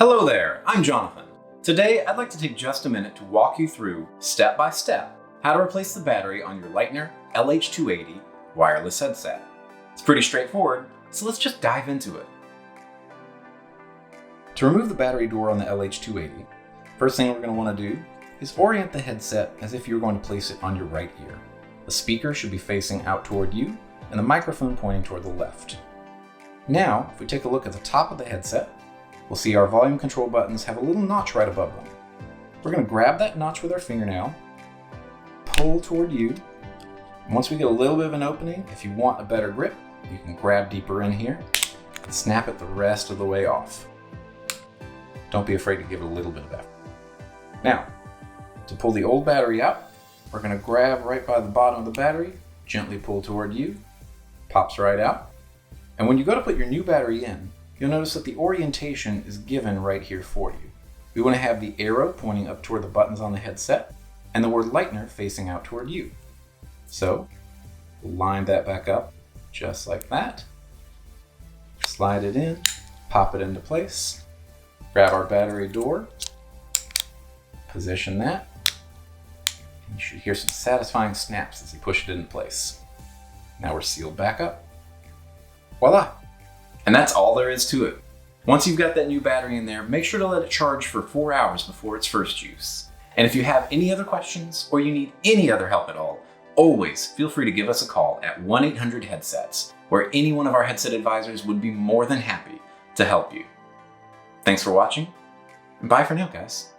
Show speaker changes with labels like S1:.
S1: Hello there, I'm Jonathan. Today, I'd like to take just a minute to walk you through, step by step, how to replace the battery on your Leitner LH280 wireless headset. It's pretty straightforward, so let's just dive into it. To remove the battery door on the LH280, first thing we're going to want to do is orient the headset as if you were going to place it on your right ear. The speaker should be facing out toward you, and the microphone pointing toward the left. Now, if we take a look at the top of the headset, we'll see our volume control buttons have a little notch right above them. We're going to grab that notch with our fingernail, pull toward you, and once we get a little bit of an opening, if you want a better grip, you can grab deeper in here and snap it the rest of the way off. Don't be afraid to give it a little bit of effort. Now, to pull the old battery out, we're going to grab right by the bottom of the battery, gently pull toward you, pops right out, and when you go to put your new battery in, you'll notice that the orientation is given right here for you. We want to have the arrow pointing up toward the buttons on the headset and the word Leitner facing out toward you. So, we'll line that back up just like that. Slide it in, pop it into place, grab our battery door, position that, and you should hear some satisfying snaps as you push it into place. Now we're sealed back up. Voila! And that's all there is to it. Once you've got that new battery in there, make sure to let it charge for 4 hours before its first use. And if you have any other questions or you need any other help at all, always feel free to give us a call at 1-800-HEADSETS, where any one of our headset advisors would be more than happy to help you. Thanks for watching, and bye for now, guys.